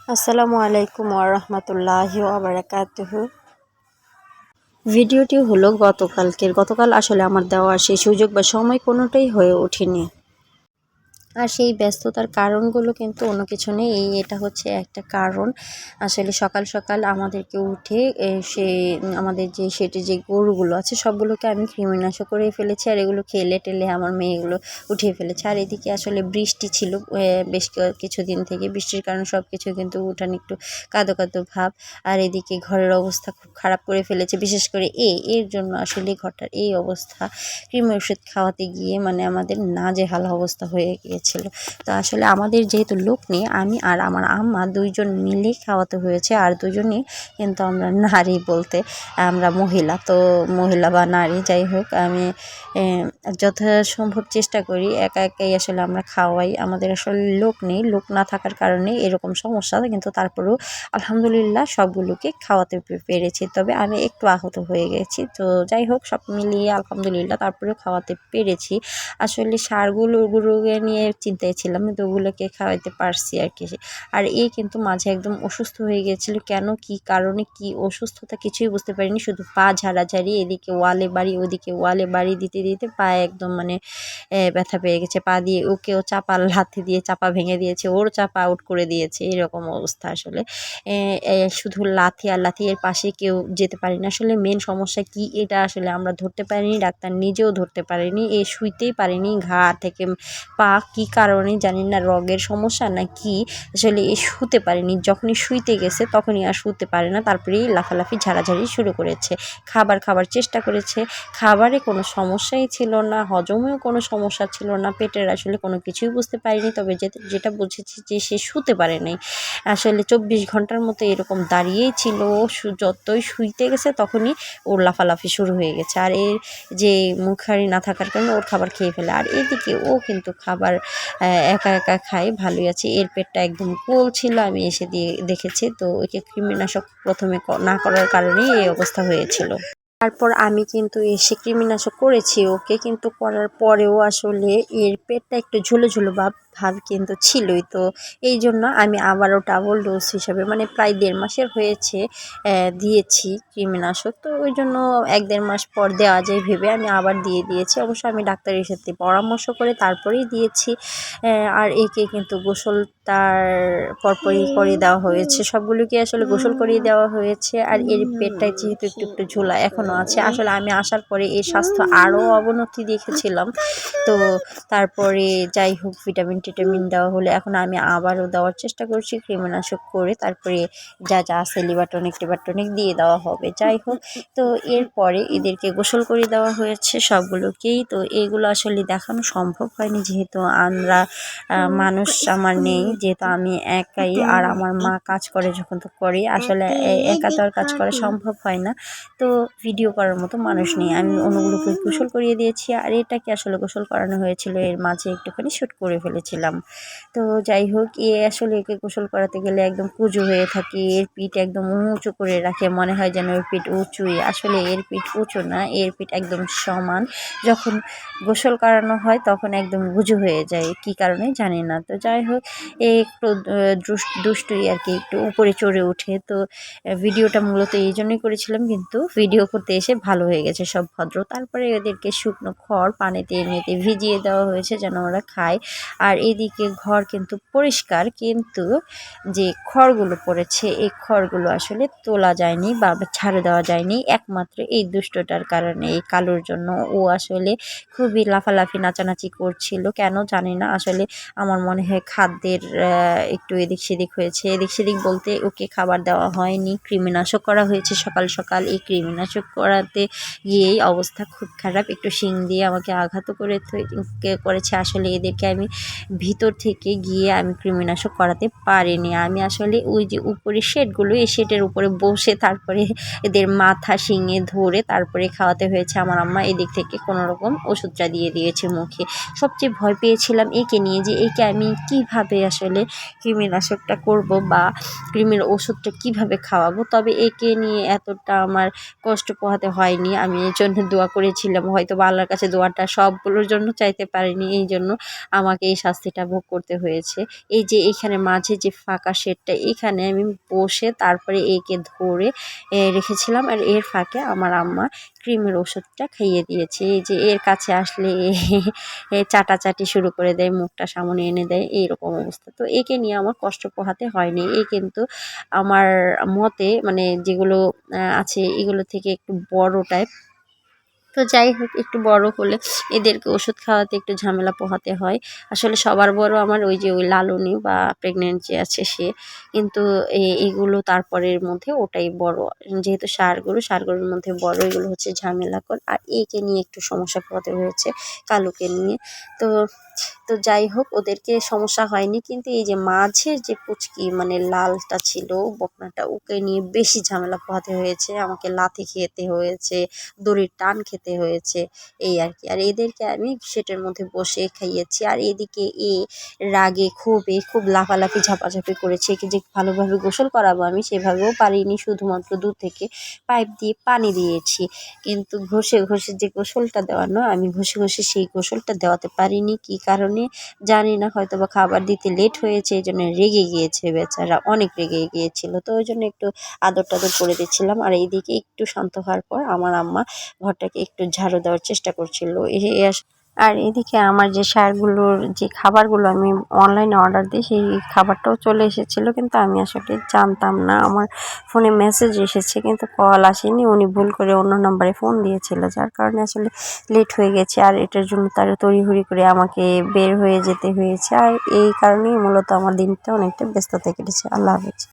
আসসালামু আলাইকুম ওয়া রাহমাতুল্লাহি ওয়া বারাকাতুহু। ভিডিওটি হলো গতকাল আসলে আমার দেওয়া সেই সুযোগ বা সময় কোনোটাই হয়ে ওঠেনি। আর সেই ব্যস্ততার কারণগুলো কিন্তু অন্য কিছু নেই, এটা হচ্ছে একটা কারণ। আসলে সকাল সকাল আমাদেরকে উঠে আমাদের যে সেটি যে গরুগুলো আছে সবগুলোকে আমি কৃমিনাশক করে ফেলেছি, আর এগুলো খেলে টেলে আমার মেয়েগুলো উঠিয়ে ফেলেছে। আর এদিকে আসলে বৃষ্টি ছিল বেশ কিছুদিন থেকে, বৃষ্টির কারণে সব কিছু কিন্তু উঠানে একটু কাদো কাদো ভাব। আর এদিকে ঘরের অবস্থা খুব খারাপ করে ফেলেছে, বিশেষ করে এর জন্য আসলে ঘরটার এই অবস্থা। কৃমি ওষুধ খাওয়াতে গিয়ে মানে আমাদের নাজেহাল অবস্থা হয়ে গিয়েছিল। তো আসলে আমাদের যেহেতু লোক নেই, আমি আর আমার আম্মা দুইজন মিলে খাওয়াতে হয়েছে। আর দুজনই কিন্তু আমরা নারী, বলতে আমরা মহিলা, তো মহিলা বা নারী যাই হোক, আমি যথাসম্ভব চেষ্টা করি একা একাই আসলে আমরা খাওয়াই। আমাদের আসলে লোক নেই, লোক না থাকার কারণে এরকম সমস্যা, কিন্তু তারপরেও আলহামদুলিল্লাহ সবগুলোকে খাওয়াতে পেরেছি। তবে আমি একটু আহত হয়ে গেছি, তো যাই হোক সব মিলিয়ে আলহামদুলিল্লাহ তারপরেও খাওয়াতে পেরেছি। আসলে সারগুলোকে নিয়ে চিন্তায় ছিলাম, কিন্তু ওগুলোকে খাওয়াইতে পারছি আর কি। আর কিন্তু মাঝে একদম অসুস্থ হয়ে গিয়েছিল, কেন কি কারণে কি অসুস্থতা কিছুই বুঝতে পারিনি, শুধু পা ঝাড়াঝাড়ি, এদিকে ওয়ালে বাড়ি ওদিকে ওয়ালে বাড়ি দিতে দিতে পায়ে একদম মানে ব্যথা পেয়ে গেছে। পা দিয়ে ওকেও চাপা লাথি দিয়ে চাপা ভেঙে দিয়েছে, ওর চাপা আউট করে দিয়েছে, এরকম অবস্থা আসলে। শুধু লাথি আর লাথি, এর পাশে কেউ যেতে পারি না। আসলে মেন সমস্যা কি এটা আসলে আমরা ধরতে পারিনি, ডাক্তার নিজেও ধরতে পারেনি, শুইতেই পারেনি। ঘা থেকে পা কি কারণে জানি না, রগের সমস্যা না কি, আসলে শুতে পারেনি। যখনই শুইতে গেছে তখনই আর শুতে পারে না, তারপরেই লাফালাফি ঝাড়াঝাড়ি শুরু করেছে। খাবার চেষ্টা করেছে, খাবারে কোনো সমস্যাই ছিল না, হজমেও কোনো সমস্যা ছিল না, পেটের আসলে কোনো কিছুই বুঝতে পারিনি। তবে যেটা বুঝেছি যে সে শুতে পারে নাই। আসলে 24 ঘন্টার মতো এরকম দাঁড়িয়েই ছিল। যতই শুইতে গেছে তখনই ওর লাফালাফি শুরু হয়ে গেছে। আর যে মুখারি না থাকার কারণে ওর খাবার খেয়ে ফেলে। আর এদিকে ও কিন্তু খাবার একা একা খায়, ভালোই আছে। এর পেটটা একদম গোল ছিল, আমি এসে দিয়ে দেখেছি। তো ওকে কৃমিনাশক প্রথমে না করার কারণেই এই অবস্থা হয়েছিল। তারপর আমি কিন্তু এসে কৃমিনাশক করেছি ওকে, কিন্তু করার পরেও আসলে এর পেটটা একটু ঝুলো ঝুলো ভাব কিন্তু ছিলই। তো এই জন্য আমি আবারও ডাবল ডোজ হিসাবে, মানে প্রায় 1.5 মাসের হয়েছে দিয়েছি কৃমিনাশক। তো ওই জন্য 1-1.5 মাস পর দেওয়া যায় ভেবে আমি আবার দিয়েছি। অবশ্য আমি ডাক্তারের সাথে পরামর্শ করে তারপরেই দিয়েছি। আর একে কিন্তু গোসল তার পরপরই করে দেওয়া হয়েছে, সবগুলোকে আসলে গোসল করিয়ে দেওয়া হয়েছে। আর এর পেটটায় যেহেতু একটু একটু ঝোলা এখনও আছে, আসলে আমি আসার পরে এর স্বাস্থ্য আরও অবনতি দেখেছিলাম। তো তারপরে যাই হোক ভিটামিন দেওয়া হলে এখন আমি আবারও দেওয়ার চেষ্টা করছি কৃমিনাশক করে, তারপরে যা আছে লিভার টনিক দিয়ে দেওয়া হবে। যাই হোক, তো এরপরে এদেরকে গোসল করে দেওয়া হয়েছে সবগুলোকেই। তো এগুলো আসলে দেখানো সম্ভব হয়নি, যেহেতু আমরা মানুষ আমার নেই, যেহেতু আমি একাই, আর আমার মা কাজ করে যখন তো করি, আসলে একা তো আর কাজ করা সম্ভব হয় না। তো ভিডিও করার মতো মানুষ নেই, আমি অন্যগুলোকে গোসল করিয়ে দিয়েছি। আর এটাকে আসলে গোসল করানো হয়েছিল, এর মাঝে একটুখানি শ্যুট করে ফেলেছিলাম। তো যাই হোক, আসলে একে গোসল করাতে গেলে একদম কুঁজো হয়ে থাকে, এর পিঠ একদম উঁচু করে রাখে, মনে হয় যেন এর পিঠ উঁচুই। আসলে এর পিঠ উঁচু না, এর পিঠ একদম সমান। যখন গোসল করানো হয় তখন একদম গুজু হয়ে যায়, কি কারণে জানি না। তো যাই হোক, একটু দুষ্টুই আর কি, একটু উপরে চড়ে ওঠে। তো ভিডিওটা মূলত এই জন্যই করেছিলাম, কিন্তু ভিডিও করতে এসে ভালো হয়ে গেছে সব ভদ্র। তারপরে ওদেরকে শুকনো খড় পানিতে এমনিতে ভিজিয়ে দেওয়া হয়েছে যেন ওরা খায়। আর এদিকে ঘর কিন্তু পরিষ্কার, কিন্তু যে খড়গুলো পড়েছে এই খড়গুলো আসলে তোলা যায়নি বা ছাড়ে দেওয়া যায়নি, একমাত্র এই দুষ্টটার কারণে, এই কালুর জন্য। ও আসলে খুবই লাফালাফি নাচানাচি করছিল, কেন জানি না। আসলে আমার মনে হয় খাদ্যের একটু এদিক সেদিক হয়েছে, এদিক সেদিক বলতে ওকে খাবার দেওয়া হয়নি, কৃমিনাশক করা হয়েছে সকাল সকাল। এই কৃমিনাশক করাতে গিয়েই অবস্থা খুব খারাপ, একটু শিং দিয়ে আমাকে আঘাতও করেছে। আসলে এদেরকে আমি ভিতর থেকে গিয়ে আমি কৃমিনাশক করাতে পারিনি। আমি আসলে ওই যে উপরে শেডগুলো, এই শেডের উপরে বসে তারপরে এদের মাথা শিঙে ধরে তারপরে খাওয়াতে হয়েছে। আমার আম্মা এদিক থেকে কোনোরকম ওষুধটা দিয়ে দিয়েছে মুখে। সবচেয়ে ভয় পেয়েছিলাম একে নিয়ে, যে একে আমি কিভাবে আসলে কৃমিনাশকটা করব বা কৃমির ওষুধটা কিভাবে খাওয়াবো। তবে একে নিয়ে এতটা আমার কষ্ট পোহাতে হয়নি। আমি এর জন্য দোয়া করেছিলাম, হয়তো বা আল্লাহর কাছে দোয়াটা সবগুলোর জন্য চাইতে পারিনি, এই জন্য আমাকে এই শাস্তি শাস্তিটা ভোগ করতে হয়েছে। এই যে এইখানে মাঝে যে ফাঁকা শেডটা, এখানে আমি বসে তারপরে একে ধরে রেখেছিলাম, আর এর ফাঁকে আমার আম্মা ক্রিমের ওষুধটা খাইয়ে দিয়েছে। এই যে এর কাছে আসলে এ চাটাচাটি শুরু করে দেয়, মুখটা সামনে এনে দেয়, এইরকম অবস্থা। তো একে নিয়ে আমার কষ্ট পোহাতে হয়নি। এ কিন্তু আমার মতে মানে যেগুলো আছে এগুলো থেকে একটু বড় টাইপ। তো যাই হোক, একটু বড় হলে এদেরকে ওষুধ খাওয়াতে একটু ঝামেলা পোহাতে হয়। আসলে সবার বড় আমার ওই যে ওই লালুনি বা প্রেগনেন্ট যে আছে সে, কিন্তু এগুলো তারপরের মধ্যে ওটাই বড়। যেহেতু ষাঁড় গরুর মধ্যে বড়, এগুলো হচ্ছে ঝামেলাকর। আর একে নিয়ে একটু সমস্যা পোহাতে হয়েছে, কালুকে নিয়ে। তো তো যাই হোক, ওদেরকে সমস্যা হয়নি, কিন্তু এই যে মাঝের যে পুচকি মানে লালটা ছিল বকনাটা, ওকে নিয়ে বেশি ঝামেলা পোহাতে হয়েছে, আমাকে লাথি খেতে হয়েছে, দড়ির টান খেতে হয়েছে, এই আর কি। আর এদেরকে আমি সেটার মধ্যে বসে খাইয়েছি, আর এদিকে রাগে ক্ষোভে খুব লাফালাফি ঝাপাঝাপি করেছে। একে যে ভালোভাবে গোসল করাবো আমি সেভাবেও পারিনি, শুধুমাত্র দূর থেকে পাইপ দিয়ে পানি দিয়েছি, কিন্তু ঘষে ঘষে যে গোসলটা দেওয়ানো, আমি ঘষে ঘষে সেই গোসলটা দেওয়াতে পারিনি। কি কারণে জানি না, হয়তো বা খাবার দিতে লেট হয়েছে, এই জন্য রেগে গিয়েছে বেচারা, অনেক রেগে গিয়েছিল। তো ওই জন্য একটু আদর টাদর করে দিচ্ছিলাম। আর এইদিকে একটু শান্ত হওয়ার পর আমার আম্মা ঘরটাকে একটু ঝাড়ু দেওয়ার চেষ্টা করছিল। আর এদিকে আমার যে সারগুলোর যে খাবারগুলো আমি অনলাইনে অর্ডার দিই, সেই খাবারটাও চলে এসেছিলো, কিন্তু আমি আসলে জানতাম না। আমার ফোনে মেসেজ এসেছে কিন্তু কল আসেনি। উনি ভুল করে অন্য নাম্বারে ফোন দিয়েছিল, যার কারণে আসলে লেট হয়ে গেছে। আর এটার জন্য তার তড়িঘড়ি করে আমাকে বের হয়ে যেতে হয়েছে। আর এই কারণেই মূলত আমার দিনটা অনেকটা ব্যস্ততা কেটেছে। আল্লাহ হাফেজ।